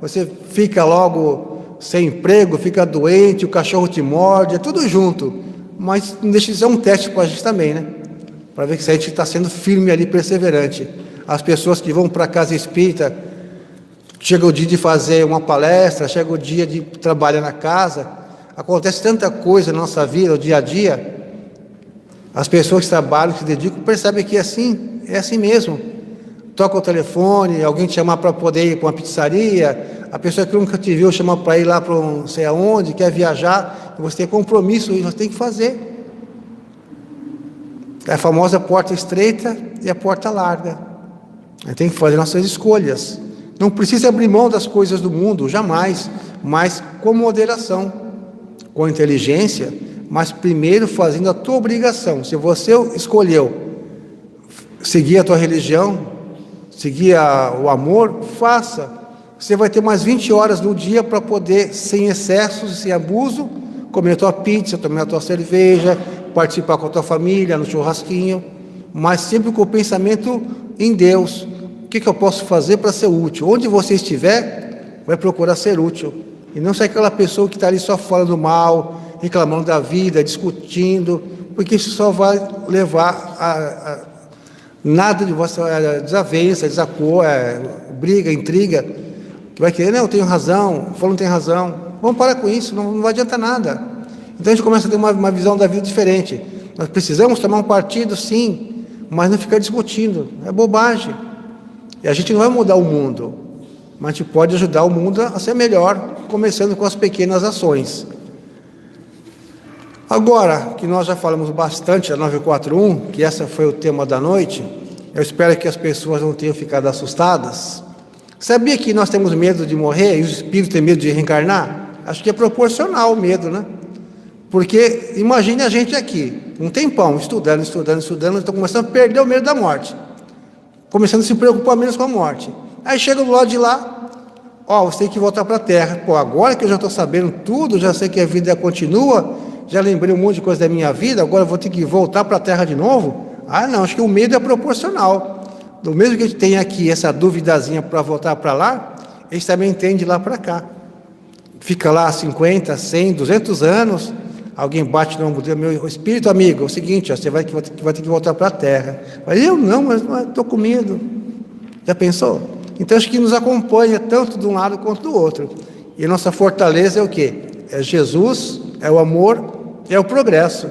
Você fica logo sem emprego, fica doente, o cachorro te morde, é tudo junto. Mas não deixa de ser um teste para a gente também, né? Para ver se a gente está sendo firme ali, perseverante. As pessoas que vão para a casa espírita, chega o dia de fazer uma palestra, chega o dia de trabalhar na casa, acontece tanta coisa na nossa vida, o dia a dia. As pessoas que trabalham, que se dedicam, percebem que é assim mesmo. Toca o telefone, alguém te chamar para poder ir para uma pizzaria, a pessoa que nunca te viu chamar para ir lá para não sei aonde, quer viajar, você tem compromisso e você tem que fazer. É a famosa porta estreita e a porta larga. A gente tem que fazer nossas escolhas. Não precisa abrir mão das coisas do mundo, jamais, mas com moderação, com inteligência, mas primeiro fazendo a tua obrigação. Se você escolheu seguir a tua religião, seguir o amor, faça. Você vai ter mais 20 horas no dia para poder, sem excessos, sem abuso, comer a tua pizza, tomar a tua cerveja, participar com a tua família, no churrasquinho, mas sempre com o pensamento em Deus. O que eu posso fazer para ser útil? Onde você estiver, vai procurar ser útil. E não ser aquela pessoa que está ali só falando mal, reclamando da vida, discutindo, porque isso só vai levar Nada de vossa desavença, desacordo, briga, intriga, que vai querer, não, eu tenho razão, o fulano não tem razão. Vamos parar com isso, não adianta nada. Então a gente começa a ter uma visão da vida diferente. Nós precisamos tomar um partido, sim, mas não ficar discutindo, é bobagem. E a gente não vai mudar o mundo, mas a gente pode ajudar o mundo a ser melhor, começando com as pequenas ações. Agora que nós já falamos bastante da 941, que esse foi o tema da noite, eu espero que as pessoas não tenham ficado assustadas. Sabia que nós temos medo de morrer e o espírito tem medo de reencarnar? Acho que é proporcional o medo, né? Porque imagine a gente aqui, um tempão, estudando, estão começando a perder o medo da morte, começando a se preocupar menos com a morte. Aí chega do lado de lá, você tem que voltar para a Terra. Agora que eu já estou sabendo tudo, já sei que a vida continua, já lembrei um monte de coisa da minha vida, agora eu vou ter que voltar para a Terra de novo? Não, acho que o medo é proporcional. Do mesmo que a gente tem aqui essa duvidazinha para voltar para lá, a gente também tem de lá para cá. Fica lá 50, 100, 200 anos, alguém bate no ombro dele, meu espírito amigo, é o seguinte, você vai ter que voltar para a Terra. Eu não, mas estou com medo. Já pensou? Então acho que nos acompanha tanto de um lado quanto do outro. E a nossa fortaleza é o quê? É Jesus, é o amor, é o progresso.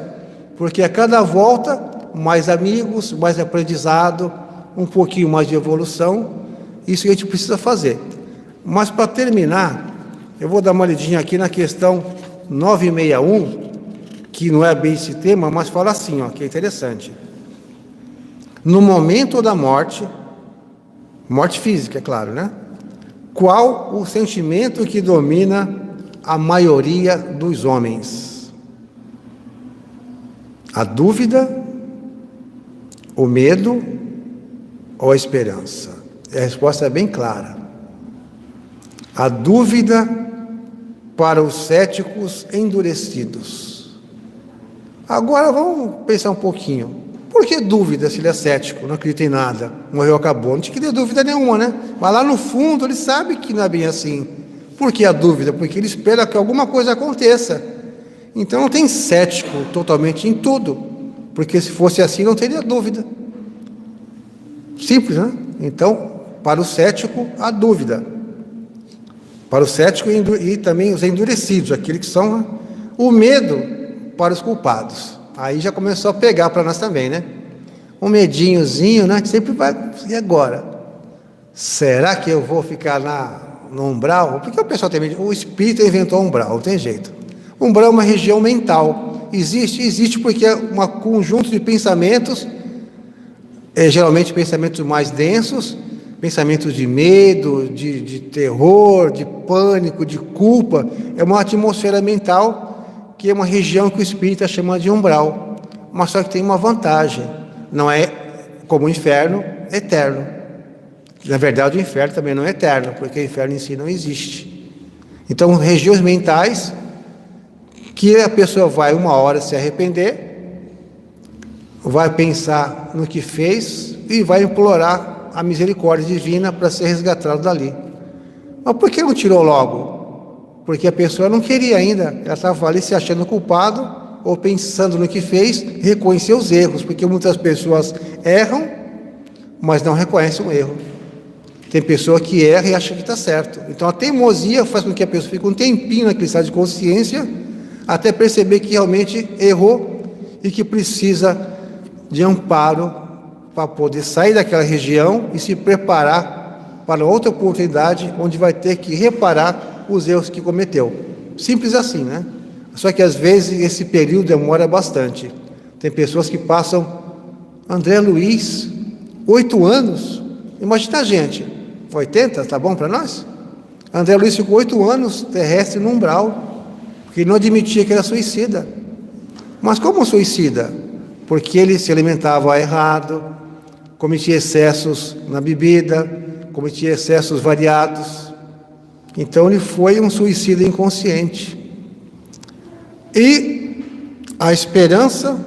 Porque a cada volta, mais amigos, mais aprendizado, um pouquinho mais de evolução, isso que a gente precisa fazer. Mas para terminar, eu vou dar uma lidinha aqui na questão 961, que não é bem esse tema, mas fala assim, que é interessante. No momento da morte física, é claro, né? Qual o sentimento que domina a maioria dos homens? A dúvida, o medo ou a esperança? A resposta é bem clara. A dúvida para os céticos endurecidos. Agora vamos pensar um pouquinho. Por que dúvida se ele é cético, não acredita em nada, morreu, acabou? Não tinha que ter dúvida nenhuma, né? Mas lá no fundo ele sabe que não é bem assim. Por que a dúvida? Porque ele espera que alguma coisa aconteça. Então não tem cético totalmente em tudo, porque se fosse assim não teria dúvida. Simples, né? Então, para o cético, a dúvida. Para o cético e também os endurecidos, aqueles que são, né? O medo para os culpados. Aí já começou a pegar para nós também, né? Um medinhozinho, né? Que sempre vai, e agora? Será que eu vou ficar no umbral? Porque o pessoal tem medo. O espírito inventou o umbral, não tem jeito. O umbral é uma região mental. Existe porque é um conjunto de pensamentos, geralmente pensamentos mais densos, pensamentos de medo, de terror, de pânico, de culpa. É uma atmosfera mental que é uma região que o espírita chama de umbral. Mas só que tem uma vantagem, não é como o inferno eterno. Na verdade, o inferno também não é eterno, porque o inferno em si não existe. Então, regiões mentais que a pessoa vai uma hora se arrepender, vai pensar no que fez e vai implorar a misericórdia divina para ser resgatado dali. Mas por que não tirou logo? Porque a pessoa não queria ainda, ela estava ali se achando culpado ou pensando no que fez, reconhecer os erros, porque muitas pessoas erram, mas não reconhecem o erro. Tem pessoa que erra e acha que está certo. Então a teimosia faz com que a pessoa fique um tempinho naquele estado de consciência, até perceber que realmente errou e que precisa de amparo para poder sair daquela região e se preparar para outra oportunidade, onde vai ter que reparar os erros que cometeu. Simples assim, né? Só que às vezes esse período demora bastante. Tem pessoas que passam, André Luiz, 8 anos, imagina a gente, 80, tá bom para nós? André Luiz ficou 8 anos terrestre no umbral, porque ele não admitia que era suicida. Mas como suicida? Porque ele se alimentava errado, cometia excessos na bebida, cometia excessos variados. Então ele foi um suicida inconsciente. E a esperança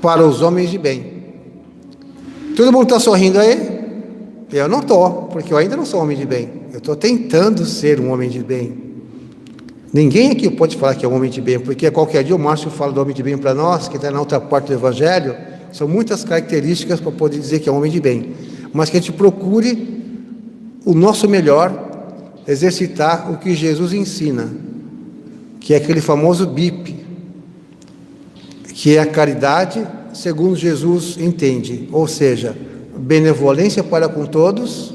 para os homens de bem. Todo mundo está sorrindo aí? Eu não estou, porque eu ainda não sou homem de bem. Eu estou tentando ser um homem de bem. Ninguém aqui pode falar que é um homem de bem, porque qualquer dia o Márcio fala do homem de bem para nós, que está na outra parte do Evangelho, São muitas características para poder dizer que é um homem de bem. Mas que a gente procure o nosso melhor, exercitar o que Jesus ensina, que é aquele famoso BIP, que é a caridade segundo Jesus entende, ou seja, benevolência para com todos,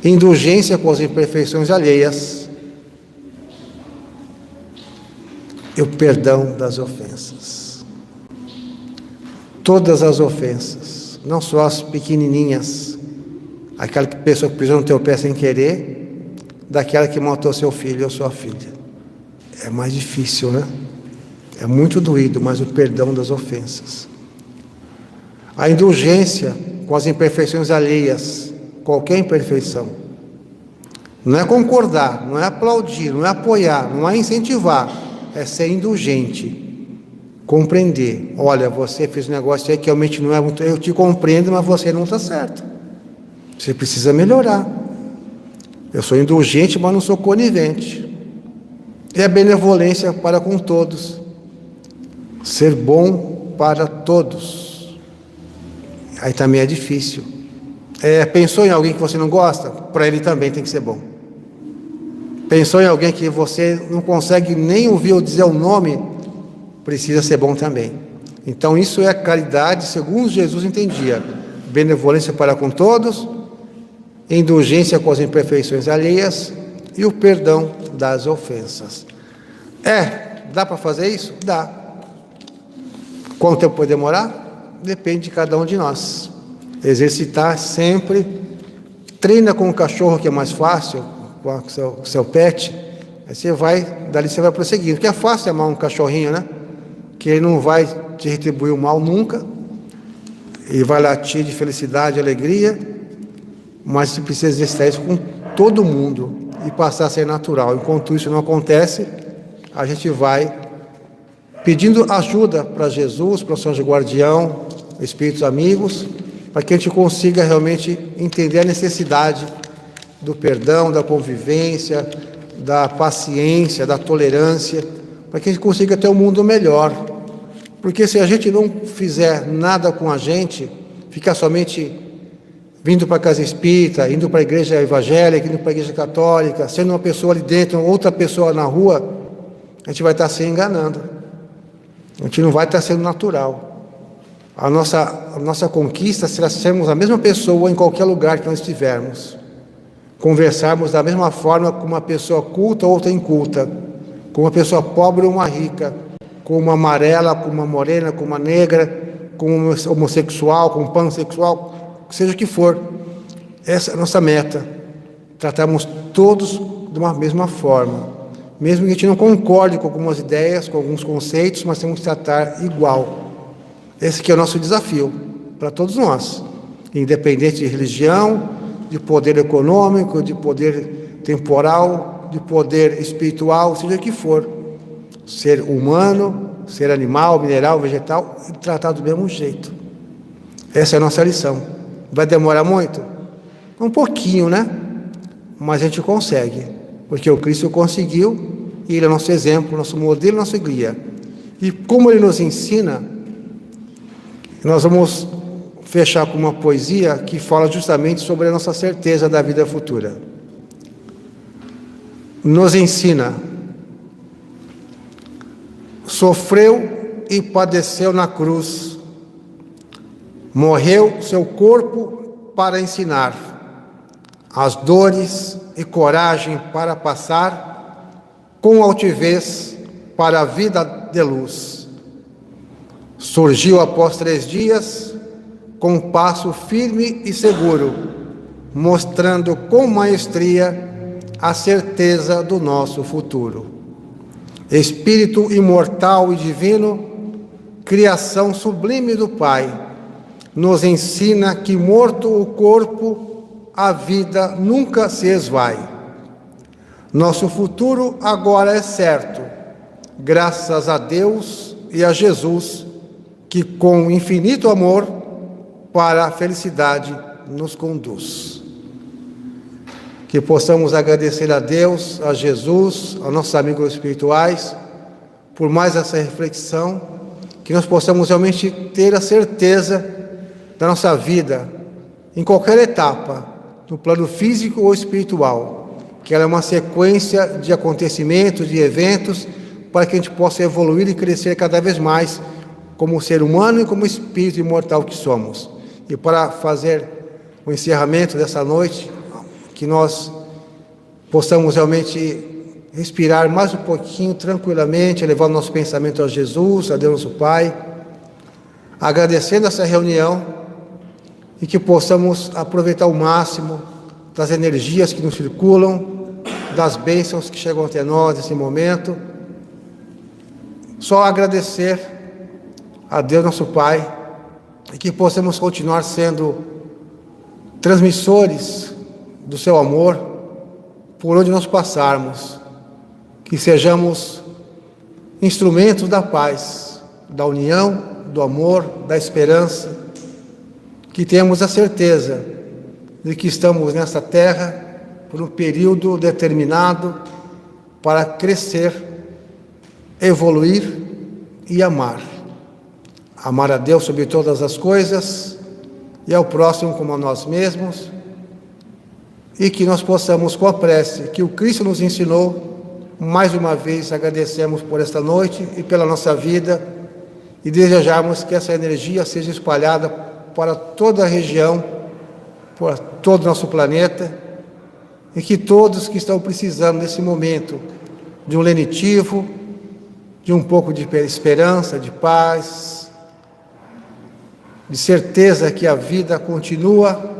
indulgência com as imperfeições alheias e o perdão das ofensas. Todas as ofensas, não só as pequenininhas, aquela pessoa que pisou no teu pé sem querer, daquela que matou seu filho ou sua filha. É mais difícil, né? É muito doído, mas o perdão das ofensas. A indulgência com as imperfeições alheias, qualquer imperfeição. Não é concordar, não é aplaudir, não é apoiar, não é incentivar, é ser indulgente, compreender. Olha, você fez um negócio aí que realmente não é muito, eu te compreendo, mas você não está certo. Você precisa melhorar. Eu sou indulgente, mas não sou conivente. E a benevolência para com todos. Ser bom para todos. Aí também é difícil. Pensou em alguém que você não gosta? Para ele também tem que ser bom. Pensou em alguém que você não consegue nem ouvir ou dizer o nome? Precisa ser bom também. Então isso é caridade segundo Jesus entendia. Benevolência para com todos, indulgência com as imperfeições alheias e o perdão das ofensas. Dá para fazer isso? Dá. Quanto tempo pode demorar? Depende de cada um de nós. Exercitar sempre. Treina com o cachorro, que é mais fácil, com o seu pet. Aí dali você vai prosseguindo. Porque é fácil amar um cachorrinho, né? Que ele não vai te retribuir o mal nunca. Ele vai latir de felicidade e alegria. Mas você precisa exercitar isso com todo mundo e passar a ser natural. Enquanto isso não acontece, a gente vai pedindo ajuda para Jesus, para o seu anjo guardião, espíritos amigos, para que a gente consiga realmente entender a necessidade do perdão, da convivência, da paciência, da tolerância, para que a gente consiga ter um mundo melhor. Porque se a gente não fizer nada com a gente, ficar somente vindo para a casa espírita, indo para a igreja evangélica, indo para a igreja católica, sendo uma pessoa ali dentro, outra pessoa na rua, a gente vai estar se enganando. A gente não vai estar sendo natural. A nossa conquista será sermos a mesma pessoa em qualquer lugar que nós estivermos. Conversarmos da mesma forma com uma pessoa culta ou outra inculta, com uma pessoa pobre ou uma rica, com uma amarela, com uma morena, com uma negra, com um homossexual, com um pansexual, seja o que for. Essa é a nossa meta. Tratarmos todos de uma mesma forma. Mesmo que a gente não concorde com algumas ideias, com alguns conceitos, mas temos que tratar igual. Esse que é o nosso desafio para todos nós, independente de religião, de poder econômico, de poder temporal, de poder espiritual, seja o que for. Ser humano, ser animal, mineral, vegetal, e tratar do mesmo jeito. Essa é a nossa lição. Vai demorar muito? Um pouquinho, né? Mas a gente consegue. Porque o Cristo conseguiu, e Ele é nosso exemplo, nosso modelo, nosso guia. E como Ele nos ensina, nós vamos fechar com uma poesia que fala justamente sobre a nossa certeza da vida futura. Nos ensina: sofreu e padeceu na cruz, morreu seu corpo para ensinar, as dores e coragem para passar, com altivez para a vida de luz. Surgiu após 3 dias, com passo firme e seguro, mostrando com maestria a certeza do nosso futuro. Espírito imortal e divino, criação sublime do Pai, nos ensina que, morto o corpo, a vida nunca se esvai. Nosso futuro agora é certo, graças a Deus e a Jesus, que com infinito amor para a felicidade nos conduz. Que possamos agradecer a Deus, a Jesus, aos nossos amigos espirituais, por mais essa reflexão que nós possamos realmente ter a certeza da nossa vida, em qualquer etapa, no plano físico ou espiritual, que ela é uma sequência de acontecimentos, de eventos, para que a gente possa evoluir e crescer cada vez mais como ser humano e como espírito imortal que somos. E para fazer o encerramento dessa noite, que nós possamos realmente respirar mais um pouquinho tranquilamente, elevando nosso pensamento a Jesus, a Deus nosso Pai, agradecendo essa reunião e que possamos aproveitar ao máximo das energias que nos circulam, das bênçãos que chegam até nós nesse momento. Só agradecer a Deus nosso Pai e que possamos continuar sendo transmissores do seu amor por onde nós passarmos, que sejamos instrumentos da paz, da união, do amor, da esperança, que tenhamos a certeza de que estamos nessa terra por um período determinado para crescer, evoluir e amar. Amar a Deus sobre todas as coisas e ao próximo como a nós mesmos, e que nós possamos, com a prece que o Cristo nos ensinou, mais uma vez agradecemos por esta noite e pela nossa vida, e desejamos que essa energia seja espalhada para toda a região, por todo o nosso planeta, e que todos que estão precisando nesse momento de um lenitivo, de um pouco de esperança, de paz, de certeza que a vida continua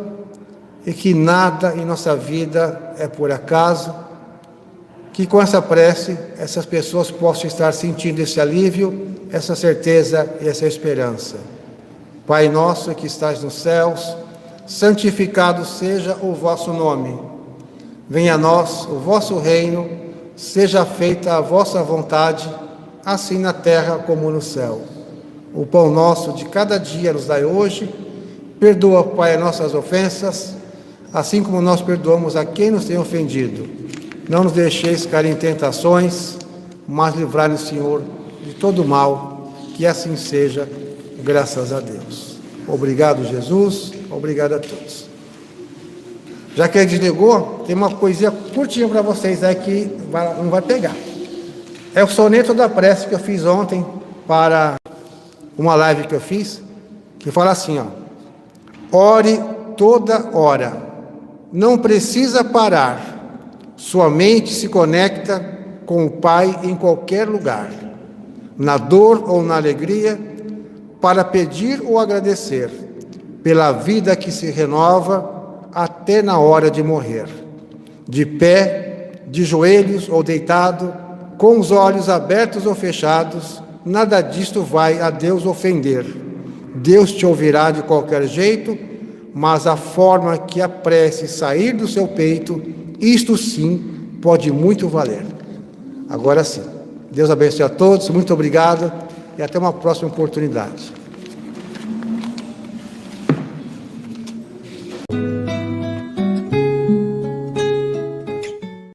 e que nada em nossa vida é por acaso, que com essa prece essas pessoas possam estar sentindo esse alívio, essa certeza e essa esperança. Pai nosso que estás nos céus, santificado seja o vosso nome. Venha a nós o vosso reino, seja feita a vossa vontade, assim na terra como no céu. O pão nosso de cada dia nos dai hoje. Perdoa, Pai, as nossas ofensas, assim como nós perdoamos a quem nos tem ofendido. Não nos deixeis cair em tentações, mas livrai-nos, Senhor, de todo mal, que assim seja, graças a Deus. Obrigado, Jesus, obrigado a todos. Já que ele desligou, tem uma coisinha curtinha para vocês aí que não vai pegar. É o soneto da prece que eu fiz ontem para uma live que eu fiz, que fala assim, ó: ore toda hora, não precisa parar. Sua mente se conecta com o Pai em qualquer lugar, na dor ou na alegria, para pedir ou agradecer pela vida que se renova até na hora de morrer. De pé, de joelhos ou deitado, com os olhos abertos ou fechados, nada disto vai a Deus ofender. Deus te ouvirá de qualquer jeito, mas a forma que a prece sair do seu peito, isto sim pode muito valer. Agora sim, Deus abençoe a todos, muito obrigado e até uma próxima oportunidade.